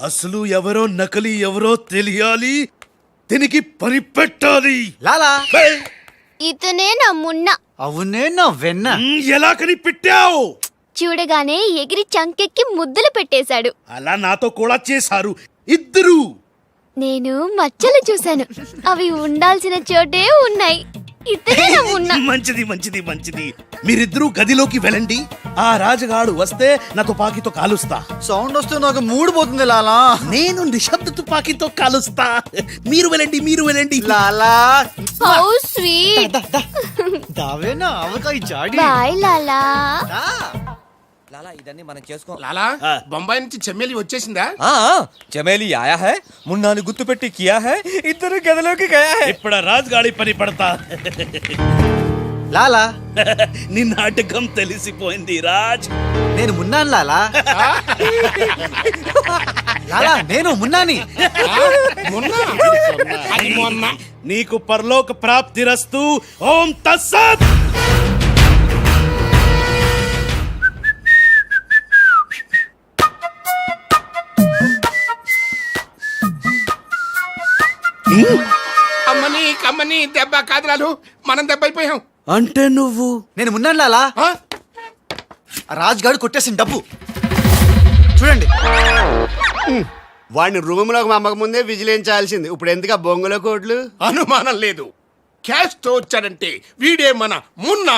అసలు ఎవరో నకలి ఎవరో తెలియాలి, దీనికి పని పెట్టాలి. లాలా ఇతనే నా మున్న. అవునే నా వెన్న. ఎలా కనిపెట్టావు? చూడగానే ఎగిరి చంకెక్కి ముద్దులు పెట్టేశాడు. అలా నాతో కూడా చేశారు ఇద్దరు. నేను మచ్చలు చూశాను, అవి ఉండాల్సిన చోటే ఉన్నాయి. ఇతనే నా మున్న. మంచిది మంచిది మంచిది. మీరిద్దరూ గదిలోకి వెళ్ళండి. ఆ రాజుగాడు వస్తే నా తుపాకీతో కాలుస్తా. సౌండ్ వస్తే నాకు మూడు పోతుంది లాలా. నేను నిశ్శబ్ద తుపాకీతో కాలుస్తా. మీరు వెళ్ళండి మీరు వెళ్ళండి. లాలా how sweet. దావేనా avakaya Jadi. Bye లాలా. లాలా ఇదన్నీ మనం చేసుకో. లాలా బొంబాయి నుంచి చెమ్మేలి వచ్చేసిందా? చమేలి ఆయా హై, మున్నాని గుర్తు పెట్టి కియా హై, ఇద్దరు గదిలోకి గయా హై. ఇప్పుడు రాజుగాడి పని పడతా. లాలా నీ నాటకం తెలిసిపోయింది రాజ్. నేను మున్నాను లాలా. లాలా నేను మున్నాని. అది మొన్న. నీకు పరలోక ప్రాప్తిరస్తు. ఓం తస్సత్. అమ్మని కమ్మని దెబ్బ కాదురాలు, మనం దెబ్బ అయిపోయాం. అంటే నువ్వు? నేను మున్నాను లాలా. రాజుగాడు కొట్టేసిన డబ్బు చూడండి. వాడిని రూమ్లోకి మమ్మక ముందే విజిలించాల్సింది. ఇప్పుడు ఎందుకు బొంగుల కోట్లు? అనుమానం లేదు, క్యాష్ తో వచ్చాడంటే వీడే మన మున్న.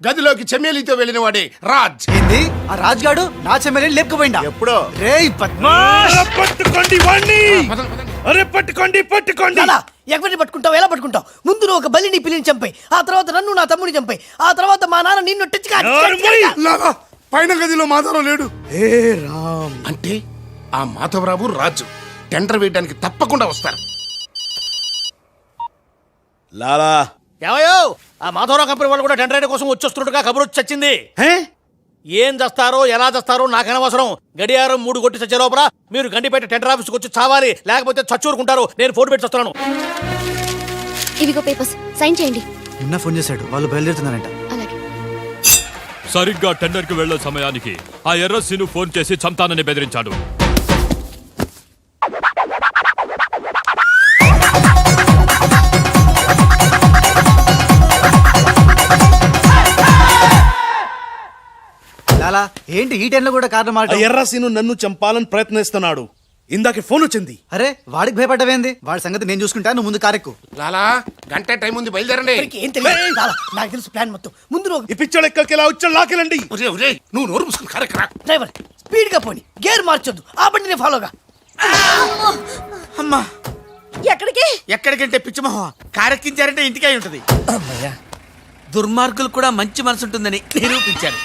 గదిలోకి చెమ్మేలితో వెళ్ళిన వాడే రాజ్. ఏంది ఆ రాజుగాడు నా చెమ్మెల్ని లేపుకుపోయిందా? ఎప్పుడో. రేయ్ పద్మాష్, పట్టుకోండి వాణ్ణి. పదండి. అరే పట్టుకోండి పట్టుకోండి. ఎవరిని పట్టుకుంటావు, ఎలా పట్టుకుంటావు? ముందు నువ్వు ఒక బలిని పిల్లిని చంపాయి, ఆ తర్వాత నన్ను నా తమ్ముడిని చంపాయి, ఆ తర్వాత మా నాన్న నిన్ను లాలా, పైన గదిలో మాధవరావు లేడు. హే రామ్. అంటే ఆ మాధవరావు రాజు టెండర్ వేయడానికి తప్పకుండా వస్తారు. లాలా ఏమయ్యో, ఆ మాధవరావు కంపెనీ వాళ్ళు కూడా టెండర్ కోసం వచ్చేస్తున్నట్టుగా కబురు వచ్చి చచ్చింది. ఏం చేస్తారో ఎలా చేస్తారో నాకు అనవసరం. గడియారం 3 కొట్టి చచ్చే లోపల మీరు గండిపేట టెండర్ ఆఫీస్కి వచ్చి చావాలి, లేకపోతే చచ్చూరుకుంటారు. నేను ఫోన్ పెట్టి వస్తున్నాను. ఇవిగో పేపర్స్, సైన్ చేయండి. నిన్న ఫోన్ చేశాడు, వాళ్ళు బయలుదేరుతున్నారంట. అలాగే. సరిగ్గా టెండర్ కి వెళ్లే సమయానికి ఆ ఎర్రసీను ఫోన్ చేసి చంతానని బెదిరించాడు. లాలా ఏంటి ఈ టైంలో కూడా కారణం మాట? ఎర్రసీను నన్ను చంపాలని ప్రయత్నిస్తున్నాడు. ఇందాక ఫోన్ వచ్చింది. అరే వాడికి భయపడ్డవేంది? వాడి సంగతి నేను చూసుకుంటా, నువ్వు ముందు కారెక్కు. లాలా గంట టైం ఉంది, బయలుదేరండి. ఏం తెలియదు చాలా, నాకు తెలుసు ప్లాన్ మొత్తం. ముందు నువ్వు ఈ పిచ్చోడు ఎక్కడికి ఇలా వచ్చాడు, లాకెళ్ళండి. నువ్వు నోరు మూసుకుని కరెక్ట్. డ్రైవర్ స్పీడ్ గా పోని, గేర్ మార్చొద్దు, ఆ బండిని ఫాలోగా. అమ్మా ఎక్కడికి? ఎక్కడికంటే పిచ్చిమోహ కారెక్కించారంటే ఇంటికి అయి ఉంటది. దుర్మార్గులు కూడా మంచి మనసు ఉంటుందని నిరూపించారు.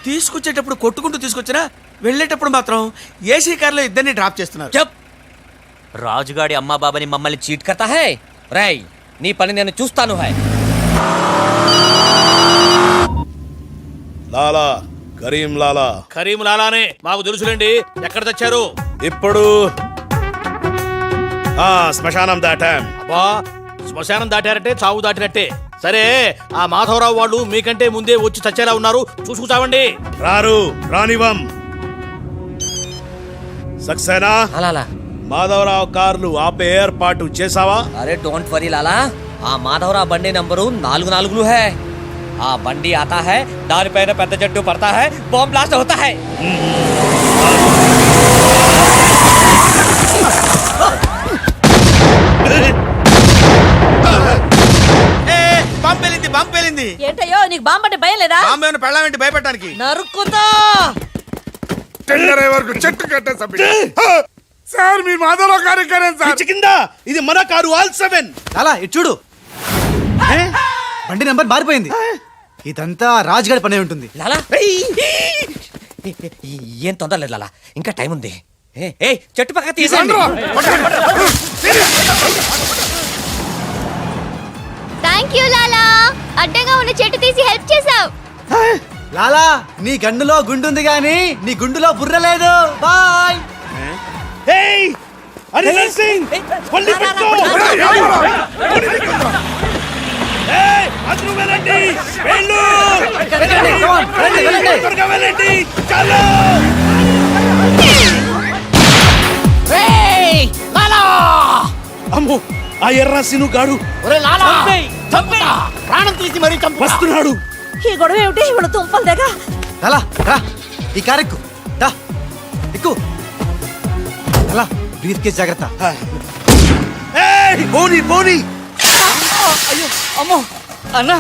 తీసుకొచ్చేటప్పుడు కొట్టుకుంటూ తీసుకొచ్చినా వెళ్ళేటప్పుడు మాత్రం ఏసీ కార్లో ఇద్దరిని డ్రాప్ చేస్తున్నారు. రాజుగాడి అమ్మా బాబాని మమ్మల్ని చీట్ కర్తా హై. రేయ్ నీ పని నేను చూస్తాను హై. లాలా కరీం లాలా. కరీం లాలానే, మాకు తెలుసులేండి. ఎక్కడ తెచ్చారు? ఇప్పుడు శ్మశానం దాటాం. అబ్బా, శ్మశానం దాటారంటే చావు దాటినట్టే. సరే, ఆ మాధవరావు వాళ్ళు మీకంటే ముందే వచ్చి చచ్చేలా ఉన్నారు, చూసుకుచావండి. రారు, రానివం. సక్సేనా లాలా మాధవరావు కార్లు ఆపే ఏర్పాటు చేసావా? అరే డోంట్ వరీ లాలా, ఆ మాధవరావు బండి నంబరు 44 హై. ఆ బండి ఆతా హై, దానిపైన పెద్ద జట్టు పడతా హై, బాంబ్ బ్లాస్ట్ అవుతా హై. పంపేలింది. ఏంటయ్యో నీకు బాంబు అంటే భయం లేదా? బాంబేను పెళ్ళామేంటి భయపెట్టడానికి? నరుక్కుతా. టెండర్ వరకు చెట్టు కట్టే సార్, మీ మాధవరావు కార్యక్రమం సార్. పిచ్చి కింద, ఇది మన కారు All7. లాలా ఇటు చూడు, బండి నెంబర్ మారిపోయింది. ఇదంతా రాజుగాడి పనే ఉంటుంది. లాలా ఏం తొందర లేదు లాలా, ఇంకా టైం ఉంది. ఏ చెట్టు పక్క తీసేయండి. థ్యాంక్ యూ లాలా, అడ్డంగా ఉన్న చెట్టు తీసి హెల్ప్ చేసావు. లాలా నీ గన్నులో గుండుంది గాని నీ గుండులో బుర్ర లేదు. బాయ్. హరిహర్ సింగ్, బండి పట్టుకో. అందరూ వెళ్ళండి, వెళ్ళు. త్వరగా వెళ్ళండి, చాలు. అమ్మో ఆ ఎర్రసిను గాడు ఒరే లాలా చంపుతా. ప్రాణం తీసి మరీ చంపుతా. వస్తున్నాడు. ఈ గొడవ ఏమిటి ఇవాళ తుంపలు దగ్గర అలా రా ఈ కార్ ఎక్కు దా ఎక్కు అలా బ్రీఫ్ కేస్ జాగ్రత్త ఏయ్, పోనీ పోనీ. అయ్యో అమ్మో అన్న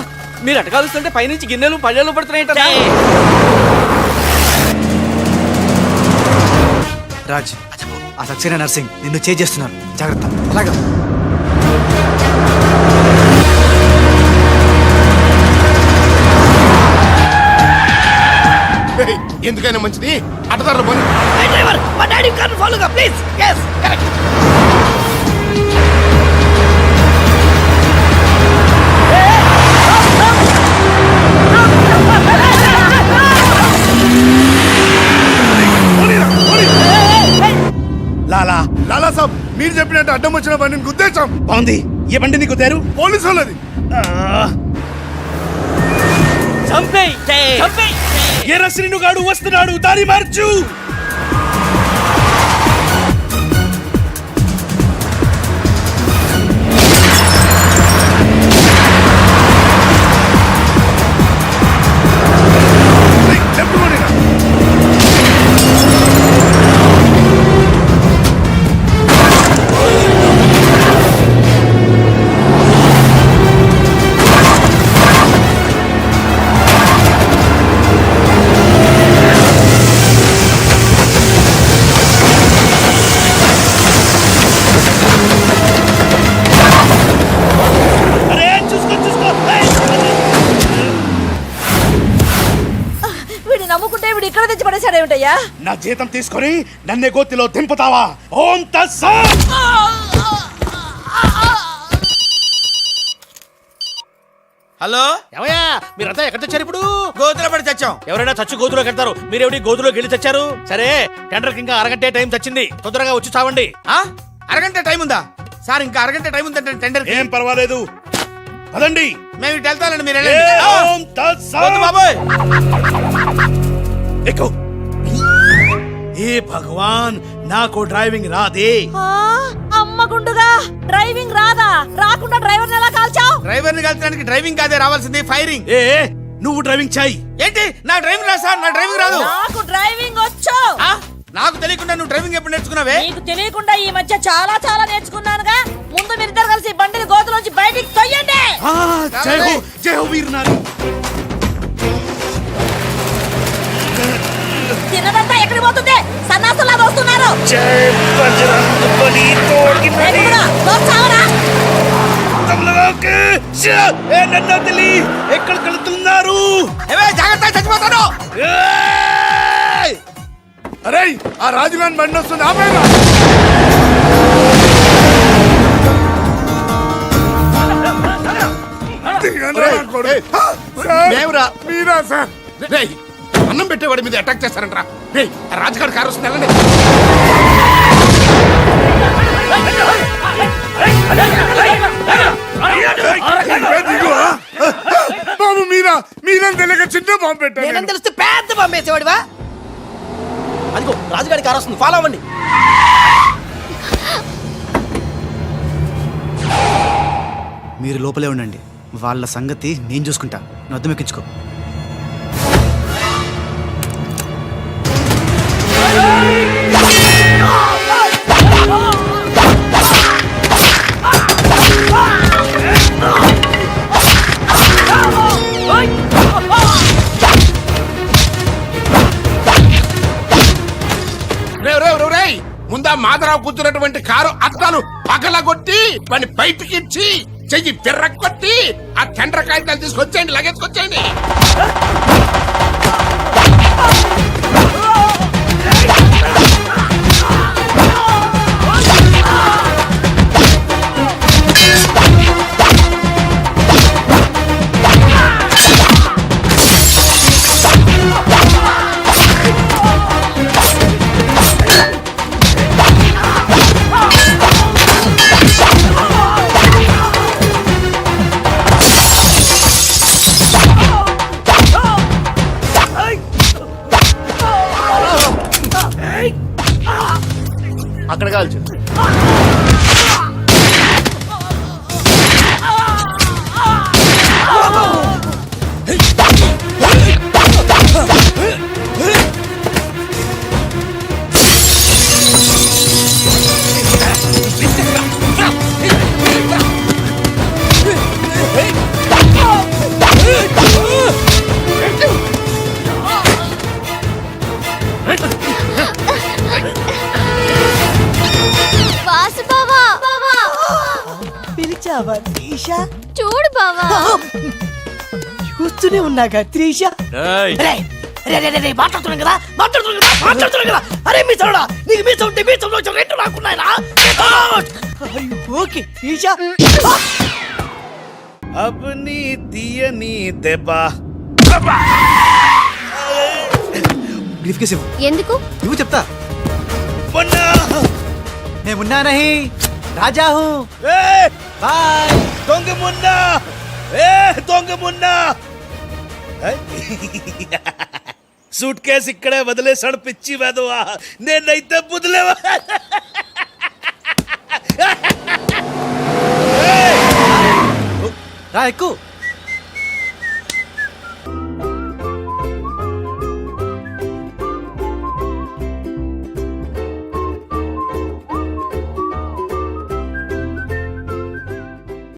మీరు అటకాలుస్తుంటే పైనుంచి గిన్నెలు పళ్ళెలు పడుతున్నాయి. రాజ్ ఆ సక్సేనా నర్సింగ్ నిన్ను చేస్తున్నారు జాగ్రత్త అలాగా ఏయ్, ఎందుకైనా మంచిది అటదారులు పోనీ. లాలా లాలా సాబ్ మీరు చెప్పినట్టు అడ్డం వచ్చిన బండిని గుద్దేశాం. బాగుంది. ఏ బండి నీకు తేరు? పోలీసు వాళ్ళది. ఎర్రసిను గాడు వస్తున్నాడు, దారి మార్చు. ఏయ్, లెఫ్ట్ పోనీరా. అరే చూసుకో చూసుకో. ఏయ్. వీడిని నమ్ముకుంటే వీడు ఇక్కడ తెచ్చి పడేశాడేమిటయ్యా నా జీతం తీసుకొని నన్నే గోతిలో దింపుతావా? ఓం తస్సా. హలో ఏమయ్యా మీరంతా ఎక్కడ తెచ్చారు ఇప్పుడు? గోతులో పడి తెచ్చాం. ఎవరైనా చచ్చి గోతులోకి వెళ్తారు, మీరేమిటి గోతులోకి వెళ్ళి తెచ్చారు? సరే టెండర్కి ఇంకా అరగంటే టైం తెచ్చింది, తొందరగా వచ్చి చావండి. ఆ? అరగంట టైం ఉందా సార్? ఇంకా అరగంట టైం ఉందంటే టెండర్ ఏం పర్వాలేదు, పదండి. మేము ఇటు వెళ్తానండి, మీరు ఏ, వెళ్ళండి. ఆ! ఓం తస్సా. వద్దు బాబోయ్. ఎక్కు. ఏ భగవాన్, నాకు డ్రైవింగ్ రాదే. ఆ, అమ్మ గుండుగా డ్రైవింగ్ రాదా? రాకుండా డ్రైవర్ని ఎలా కాల్చావు? డ్రైవర్ని కలిసడానికి డ్రైవింగ్ కాదే రావాల్సింది, ఫైరింగ్. ఏ నువ్వు డ్రైవింగ్ చేయి. ఏంటి నా డ్రైవింగ్ రాదు సార్, నా డ్రైవింగ్ రాదు. నాకు డ్రైవింగ్ వచ్చు. ఆ? నాకు తెలియకుండా నువ్వు డ్రైవింగ్ ఎప్పుడు నేర్చుకున్నావే? నీకు తెలియకుండా ఈ మధ్య చాలా చాలా నేర్చుకున్నానుగా. ముందు మీరిద్దరు కలిసి బండిని గోతులోంచి బయటికి తొయ్యండి. ఆ, జై హో వీర్ నారి. తిన్నదంతా ఎక్కడికి పోతుంది? సన్నాసులా వస్తున్నారు. జై బజరంగ్ బలి తోడి నన్ను వదిలి ఎక్కడికి వెళ్తున్నారు? ఏవే, జాగ్రత్త, చచ్చిపోతాను. ఏయ్! అరే ఆ రాజుగాని బండి వస్తుంది, ఆపేరా. మేమురా. మీరా సార్? రేయ్, అన్నం పెట్టేవాడి మీద అటాక్ చేస్తారంట్రా. రేయ్, ఆ రాజుగారి కారు వస్తుంది, వెళ్ళండి. బాబు మీరా? మీరని తెలియక చిన్న బాంబు పెట్టాను. తెలిస్తే పెద్ద పంపేసేవాడివా? అదిగో రాజుగారి కారు వస్తుంది, ఫాలో అవ్వండి. మీరు లోపలే ఉండండి, వాళ్ళ సంగతి నేను చూసుకుంటా. నువ్వు అద్దం ఎక్కించుకో. రేయ్, ముందా మాధరావు కూర్చున్నటువంటి కారు అద్దాలు పగలగొట్టి పని బయటికి ఇచ్చి చెయ్యి పిర్రకొట్టి ఆ టెండర్ కాగితాలు తీసుకొచ్చేయండి, లగేసుకొచ్చేయండి. అక్కడ కాల్చు. చూస్తూనే ఉన్నాగా త్రీష ఏయ్, మాట్లాడుతున్నాం కదా మాట్లాడుతున్నాం కదా అరే మీ చూడా నీకు మీ ఉంటే మీ చూడ రెండు నాకున్నాయనా ఓకే త్రీష అబ్ని తీయని దెబ్బ బ్రీఫ్ కేస్ ఇవ్వు. ఎందుకు ఇవ్వు చెప్తా. మొన్నా मैं मुन्ना नहीं राजा हूँ. ఏ बाय. దొంగ మున్నా దొంగ మున్నా సూట్ కేసు ఇక్కడే వదిలేసాడు పిచ్చి వెదవా నేనైతే బుదిలేవా రా ఎక్కు.